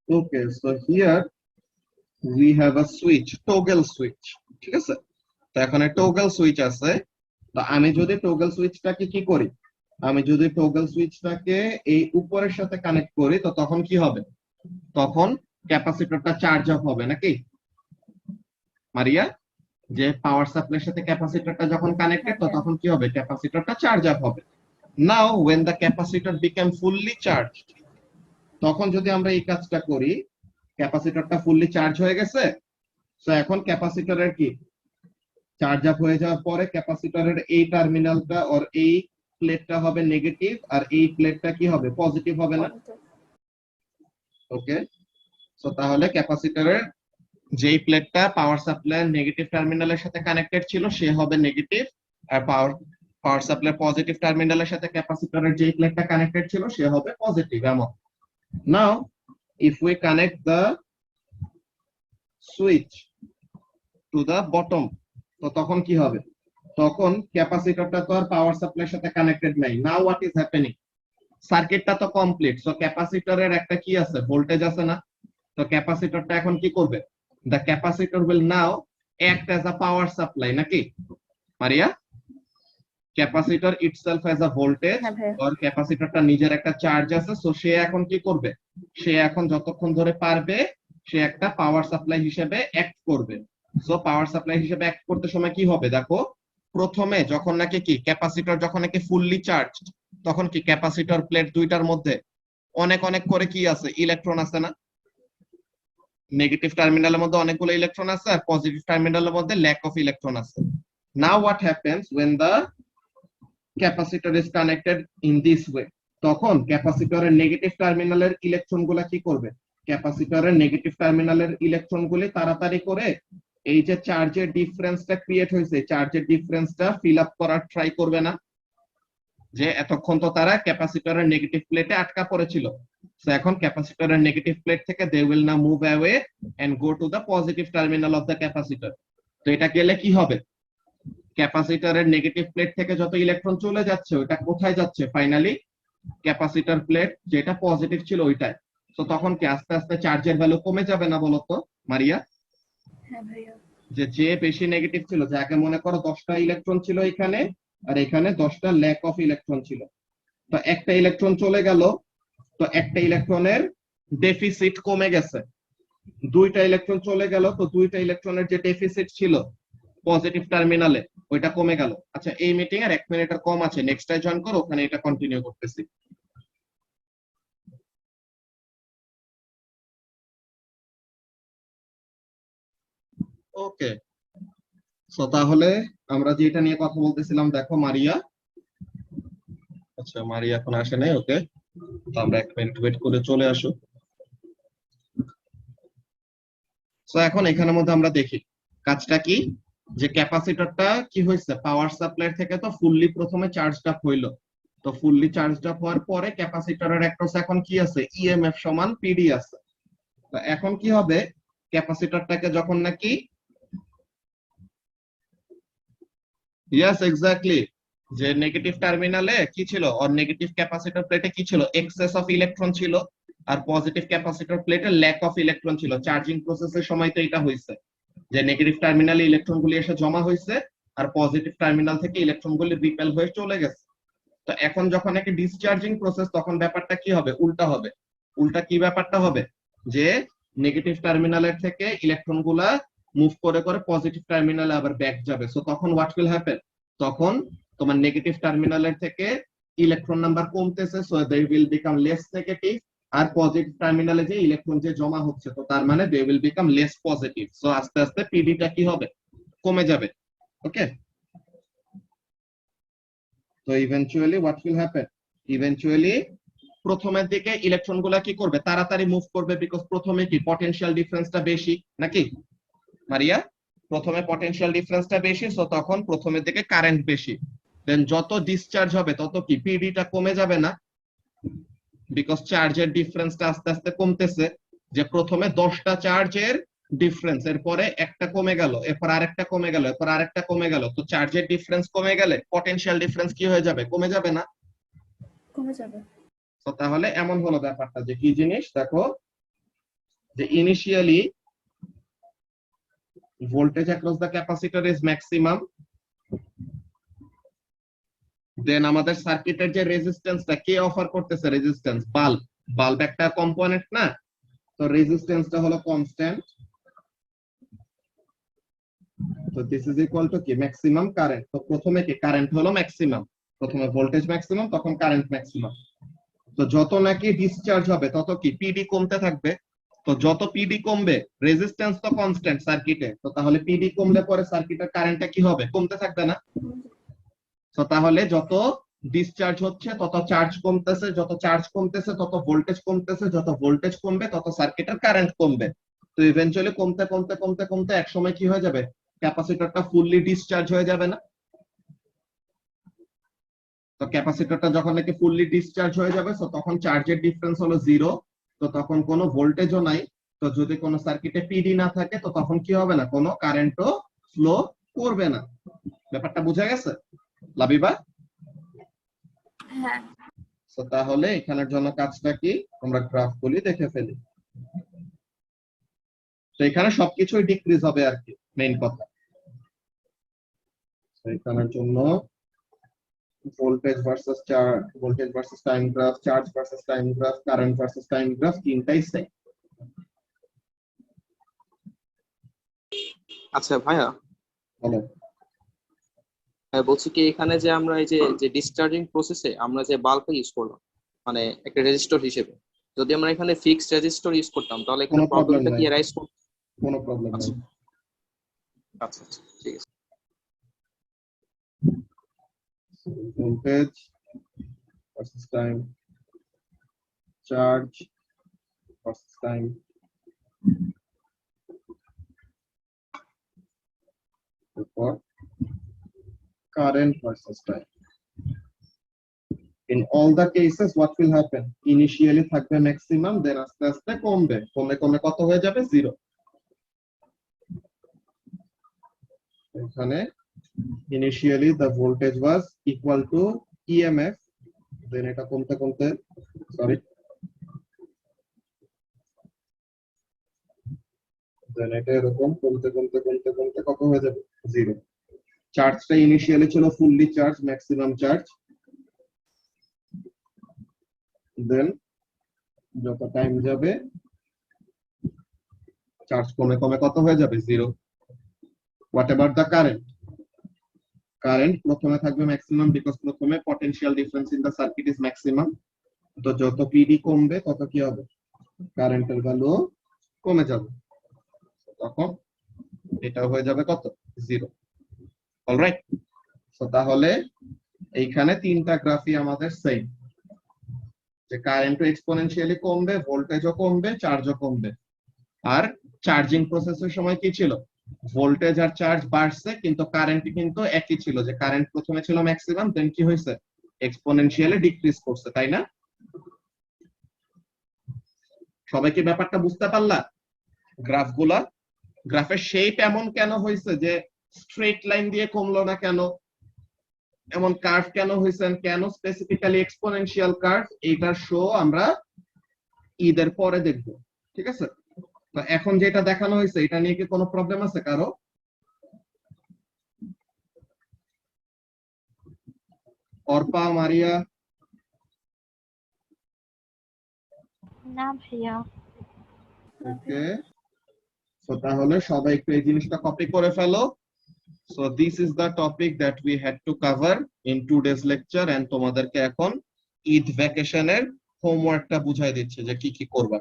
Okay, so here we have a switch, toggle switch, ঠিক আছে? তো এখানে টগল সুইচ আছে। তো আমি যদি টগল সুইচটাকে কি করি, আমি যদি টগল সুইচটাকে এই উপরের সাথে কানেক্ট করি, তো তখন কি হবে, তখন ক্যাপাসিটরটা চার্জ আপ হবে, নাকি মারিয়া? যে পাওয়ার সাপ্লাইয়ের সাথে ক্যাপাসিটরটা যখন কানেক্টেড, তো তখন কি হবে, ক্যাপাসিটরটা চার্জ আপ হবে। নাও when the capacitor became fully charged, তখন যদি আমরা এই কাজটা করি, ক্যাপাসিটরটা ফুললি চার্জ হয়ে গেছে, তো এখন ক্যাপাসিটরের কি, চার্জ আপ হয়ে যাওয়ার পরে ক্যাপাসিটরের এই টার্মিনালটা ওর এই প্লেটটা হবে নেগেটিভ, আর এই প্লেটটা কি হবে, পজিটিভ হবে না? ওকে, সো তাহলে ক্যাপাসিটরের যেই প্লেটটা পাওয়ার সাপ্লাইয়ের নেগেটিভ টার্মিনালের সাথে কানেক্টেড ছিল, সে হবে নেগেটিভ, আর পাওয়ার সাপ্লাই পজিটিভ টার্মিনালের সাথে ক্যাপাসিটরের যেই প্লেটটা কানেক্টেড ছিল, সে হবে পজিটিভ। এমন নাও if we connect the switch to the bottom, তো তখন কি হবে, তখন ক্যাপাসিটরটা তো আর পাওয়ার সাপ্লাইয়ের সাথে কানেক্টেড নাই। নাও হোয়াট ইজ হ্যাপেনিং, সার্কিটটা তো কমপ্লিট, সো ক্যাপাসিটরের একটা কি আছে, ভোল্টেজ আছে না? তো ক্যাপাসিটরটা এখন কি করবে, the capacitor will now act as a power supply, নাকি Maria? Capacitor itself as a voltage, আর ক্যাপাসিটরটা নিজের একটা চার্জ আছে, সো সে এখন কি করবে, সে এখন যতক্ষণ ধরে পারবে সে একটা পাওয়ার সাপ্লাই হিসেবে অ্যাক্ট করবে। সো পাওয়ার সাপ্লাই হিসেবে অ্যাক্ট করতে সময় কি হবে, দেখো, প্রথমে যখন নাকি কি ক্যাপাসিটর যখন নাকি ফুললি চার্জ, তখন কি ক্যাপাসিটর প্লেট দুইটার মধ্যে অনেক অনেক করে কি আছে, ইলেকট্রন আছে না? নেগেটিভ টার্মিনালের মধ্যে অনেকগুলো ইলেকট্রন আছে, আর পজিটিভ টার্মিনালের মধ্যে ল্যাক অফ ইলেকট্রন আছে। Now what happens when the capacitor is connected in this way, তখন ক্যাপাসিটরের নেগেটিভ টার্মিনালের ইলেকট্রন গুলা কি করবে, ক্যাপাসিটরের নেগেটিভ টার্মিনালের ইলেকট্রন গুলি তাড়াতাড়ি করে এই যে চার্জের ডিফারেন্সটা ক্রিয়েট হয়েছে, চার্জের ডিফারেন্সটা ফিল আপ করার ট্রাই করবে না? যে এতক্ষণ তো তারা ক্যাপাসিটরের নেগেটিভ প্লেটে আটকা পড়েছিল, সো এখন ক্যাপাসিটরের নেগেটিভ প্লেট থেকে they will now move away and go to the positive terminal of the capacitor. তো এটা গেলে কি হবে, ক্যাপাসিটরের নেগেটিভ প্লেট থেকে যত ইলেকট্রন চলে যাচ্ছে, ওটা কোথায় যাচ্ছে, ফাইনালি ক্যাপাসিটর প্লেট যেটা পজিটিভ ছিল ওইটায়। তো তখন কি আস্তে আস্তে চার্জের ভ্যালু কমে যাবে না, বলতো মারিয়া? হ্যাঁ ভাইয়া। যে বেশি নেগেটিভ ছিল, যাকে মনে করো 10টা ইলেকট্রন ছিল এখানে, আর এখানে 10টা ল্যাক অফ ইলেকট্রন ছিল, তো একটা ইলেকট্রন চলে গেল, তো একটা ইলেকট্রনের ডেফিসিট কমে গেছে। দুইটা ইলেকট্রন চলে গেল, তো দুইটা ইলেকট্রনের যে ডেফিসিট ছিল পজিটিভ টার্মিনালে, ওইটা কমে গেল। আচ্ছা, এই মিটিং আর 1 মিনিটের কম আছে, নেক্সটটাই জয়েন করো, ওখানে এটা কন্টিনিউ করতেছি। ওকে, সো তাহলে আমরা যেটা নিয়ে কথা বলতেছিলাম, দেখো মারিয়া, আচ্ছা মারিয়া এখন আসে নাই, ওকে, তো আমরা এক মিনিট ওয়েট করে চলে আসো। সো এখন এখানের মধ্যে আমরা দেখি কাজটা কি, যে ক্যাপাসিটরটা কি হয়েছে, পাওয়ার সাপ্লাই থেকে তো ফুললি প্রথমে চার্জড আপ হইলো, তো ফুললি চার্জড আপ হওয়ার পরে ক্যাপাসিটরের অ্যাক্রস এখন কি আছে, ইএমএফ সমান পিডি আছে। তো এখন কি হবে, ক্যাপাসিটরটাকে যখন নাকি, ইয়েস এক্স্যাক্টলি, যে নেগেটিভ টার্মিনালে কি ছিল, অর নেগেটিভ ক্যাপাসিটর প্লেটে কি ছিল, এক্সেস অফ ইলেকট্রন ছিল, আর পজিটিভ ক্যাপাসিটর প্লেটে ল্যাক অফ ইলেকট্রন ছিল। চার্জিং প্রসেসের সময় তো এটা হয়েছে যে নেগেটিভ টার্মিনালে ইলেকট্রন গুলি এসে জমা হয়েছে, আর পজিটিভ টার্মিনাল থেকে ইলেকট্রন গুলি রিপেল হয়ে চলে গেছে। তো এখন যখন একটা ডিসচার্জিং প্রসেস, তখন ব্যাপারটা কি হবে, উল্টা হবে। উল্টা কি ব্যাপারটা হবে, যে নেগেটিভ টার্মিনালের থেকে ইলেকট্রন গুলা মুভ করে করে পজিটিভ টার্মিনালে আবার ব্যাক যাবে। সো তখন হোয়াট উইল হ্যাপেন, তখন তোমার নেগেটিভ টার্মিনালের থেকে ইলেকট্রন নাম্বার কমতেছে, so they will become less negative, আর পজিটিভ টার্মিনালে যে ইলেকট্রন যে জমা হচ্ছে, তো তার মানে they will become less positive. So আস্তে আস্তে পিডিটা কি হবে, কমে যাবে। ওকে, তো eventually what will happen, eventually প্রথমের দিকে ইলেকট্রন গুলা কি করবে, তাড়াতাড়ি মুভ করবে, বিকজ প্রথমে কি পটেনশিয়াল ডিফারেন্সটা বেশি নাকি মারিয়া, প্রথমে পটেনশিয়াল ডিফারেন্সটা বেশি, সো তখন প্রথমের দিকে কারেন্ট বেশি। দেন যত ডিসচার্জ হবে তত কি পিডিটা কমে যাবে না, বিকজ চার্জের ডিফারেন্সটা আস্তে আস্তে কমতেছে। যে প্রথমে 10টা চার্জের ডিফারেন্স, এরপরে একটা কমে গেল, এরপর আরেকটা কমে গেল, এরপর আরেকটা কমে গেল, তো চার্জের ডিফারেন্স কমে গেলে পটেনশিয়াল ডিফারেন্স কি হয়ে যাবে, কমে যাবে না। কমে যাবে। তো তাহলে এমন হলো ব্যাপারটা, যে কি জিনিস দেখো, যে initially voltage across the capacitor is maximum, দেন আমাদের সার্কিটের যে রেজিস্ট্যান্সটা কে অফার করতেছে, রেজিস্ট্যান্স বাল্ব, বাল্ব একটা কম্পোনেন্ট না, তো রেজিস্ট্যান্সটা হলো কনস্ট্যান্ট, তো দিস ইজ ইকুয়াল টু কি ম্যাক্সিমাম কারেন্ট। তো প্রথমে কি কারেন্ট হলো ম্যাক্সিমাম, প্রথমে ভোল্টেজ ম্যাক্সিমাম, তখন কারেন্ট ম্যাক্সিমাম। তো যত নাকি ডিসচার্জ হবে তত কি পিডি কমতে থাকবে, তো যত পিডি কমবে, রেজিস্ট্যান্স তো কনস্ট্যান্ট সার্কিটে, তো তাহলে পিডি কমলে পরে সার্কিটের কারেন্টটা কি হবে, কমতে থাকবে না। তো তাহলে যত ডিসচার্জ হচ্ছে তত চার্জ কমতেছে, যত চার্জ কমতেছে তত ভোল্টেজ কমতেছে, যত ভোল্টেজ কমবে তত সার্কিটের কারেন্ট কমবে। তো ইভেন্চুয়ালি কমতে কমতে কমতে কমতে এক সময় কি হয়ে যাবে, ক্যাপাসিটরটা ফুললি ডিসচার্জ হয়ে যাবে না। তো ক্যাপাসিটরটা যখন নাকি ফুললি ডিসচার্জ হয়ে যাবে, তো তখন চার্জের ডিফারেন্স হলো 0, তো তখন কোনো ভোল্টেজও নাই। তো যদি কোনো সার্কিটে পিডি না থাকে, তো তখন কি হবে না, কোনো কারেন্টও ফ্লো করবে না। ব্যাপারটা বোঝা গেছে লাবিবা? হ্যাঁ। তো তাহলে এখানের জন্য কাজটা কি, আমরা গ্রাফগুলি দেখে ফেলি। তো এখানে সবকিছুই ডিক্রিজ হবে আর কি, মেইন কথা। তো এখানের জন্য voltage versus charge, voltage versus time graph, charge versus time graph, current versus time graph, তিনটাই সেম। আচ্ছা ভাইয়া, বলো। বলছি কি এখানে যে আমরা এই যে যে ডিসচার্জিং প্রসেসে আমরা যে বাল্বটা ইউজ করলাম, মানে একটা রেজিস্টর হিসেবে, যদি আমরা এখানে ফিক্সড রেজিস্টর ইউজ করতাম তাহলে এখানে কোনো প্রবলেম প্রবলেমটা কি নাই, রাইজ করতো? কোনো প্রবলেম নাই। আচ্ছা আচ্ছা আচ্ছা, ঠিক আছে। Voltage versus time, charge versus time, এরপর current versus time. In all the cases what will happen, initially থাকবে ম্যাক্সিমাম, দেন আস্তে আস্তে কমবে, কমে কমে কত হয়ে যাবে, 0। এখানে initially the voltage was equal to EMF, দেন এটা কমতে কমতে, সরি, দেন এটা এরকম কমতে কমতে কমতে কমতে কত হয়ে যাবে, 0। চার্জটা ইনিশিয়ালি ছিল ফুললি চার্জ, ম্যাক্সিমাম চার্জ, দেন যত টাইম যাবে চার্জ কমে কমে কত হয়ে যাবে, 0। What ever the current, current প্রথমে থাকবে ম্যাক্সিমাম, বিকজ প্রথমে potential difference in the circuit is maximum. তো যত পিডি কমবে তত কি হবে, কারেন্টের ভ্যালু কমে যাবে, তখন এটা হয়ে যাবে কত, 0। অলরাইট, সো তাহলে এইখানে তিনটা গ্রাফই আমাদের সেম, যে কারেন্টও এক্সপোনেনশিয়ালি কমবে, ভোল্টেজও কমবে, চার্জও কমবে। আর চার্জিং প্রসেসের সময় কি ছিল, ভোল্টেজ আর চার্জ বাড়ছে কিন্তু কারেন্ট কিন্তু একই ছিল, যে কারেন্ট প্রথমে ছিল ম্যাক্সিমাম, দেন কি হয়েছে এক্সপোনেনশিয়ালি ডিক্রিজ করছে, তাই না? সবাই কি ব্যাপারটা বুঝতে পারলা? গ্রাফগুলা, গ্রাফের শেপ এমন কেন হয়েছে যে স্ট্রেট লাইন দিয়ে কমলো না কেন, এমন কার্ভ কেন হয়েছে, কেন স্পেসিফিক্যালি এক্সপোনেনশিয়াল কার্ভ, এইটার শো আমরা ঈদের পরে দেখব, ঠিক আছে? তো এখন যেটা দেখানো হয়েছে এটা নিয়ে কি কোনো প্রবলেম আছে কারো? অর্পা, মারিয়া? না ভাইয়া। ওকে, সো তাহলে সবাই একটু এই জিনিসটা কপি করে ফেলো। So this is the topic that we had to cover in today's lecture, and তোমাদেরকে এখন ঈদ ভ্যাকেশনের হোমওয়ার্কটা বুঝাই দিচ্ছে যে কি কি করবা।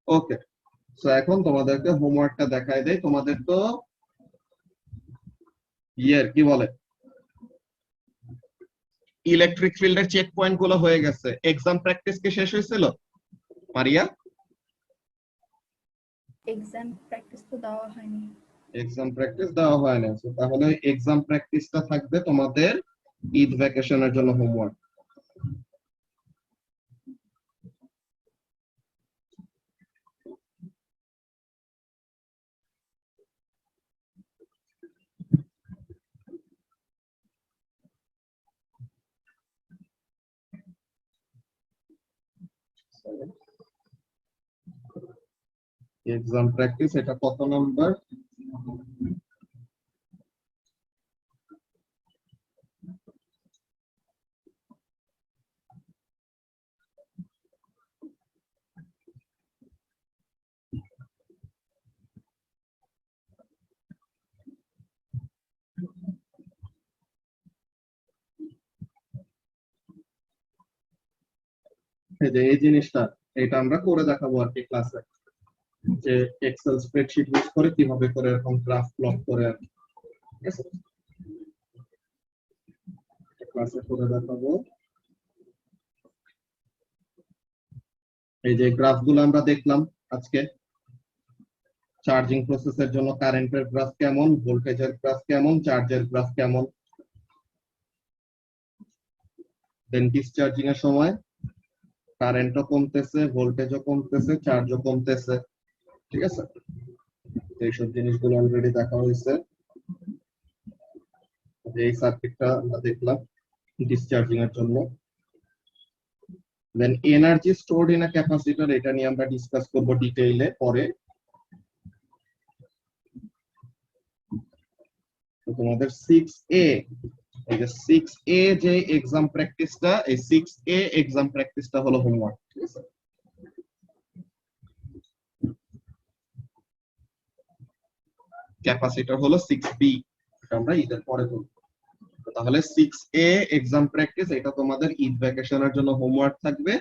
ওকে, সো এখন তোমাদেরকে হোমওয়ার্কটা দেখাই দেই। তোমাদের তো কি বলে ইলেকট্রিক ফিল্ডের চেক পয়েন্ট গুলো হয়ে গেছে, এক্সাম প্র্যাকটিস কি শেষ হয়েছিল মারিয়া? এক্সাম প্র্যাকটিস তো দেওয়া হয়নি। এক্সাম প্র্যাকটিস দেওয়া হয় না, So তাহলে এক্সাম প্র্যাকটিসটা থাকবে তোমাদের ঈদ ভ্যাকেশনের জন্য হোমওয়ার্ক। এক্সাম প্র্যাকটিস এটা কত নাম্বার? এই যে এই জিনিসটা, এটা আমরা করে দেখাবো আর কি ক্লাসে, যে এক্সেল স্প্রেডশিট ইউজ করে কিভাবে করে এরকম গ্রাফ প্লট করে আর কি, ঠিক আছে? ক্লাসে করে দেখাবো। এই যে গ্রাফগুলো আমরা দেখলাম আজকে, চার্জিং প্রসেসের জন্য কারেন্টের গ্রাফ কেমন, ভোল্টেজের গ্রাফ কেমন, চার্জের গ্রাফ কেমন, দেন ডিসচার্জিং এর সময় কারেন্টও কমতেছে, ভোল্টেজও কমতেছে, চার্জও কমতেছে, ঠিক আছে? এইসব জিনিসগুলো অলরেডি দেখা হয়েছে। এই সার্কিটটা আমরা দেখলাম ডিসচার্জিং এর জন্য। Then energy stored in a capacitor, এটা নিয়ে আমরা ডিসকাস করব ডিটেইলে পরে। তো তোমাদের 6A, এই যে 6A যে এক্সাম প্র্যাকটিসটা, এই 6A এক্সাম প্র্যাকটিসটা হলো হোমওয়ার্ক, ঠিক আছে? ক্যাপাসিটর হলো 6B, এটা আমরা ঈদের পরে করব। তাহলে 6A এক্সাম প্র্যাকটিস এটা তোমাদের ঈদ ভ্যাকেশনের জন্য হোমওয়ার্ক থাকবে।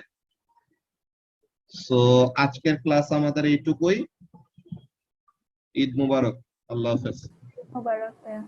সো আজকের ক্লাস আমাদের এইটুকুই। ঈদ মুবারক, আল্লাহ হাফেজ। মোবারক ভাইয়া।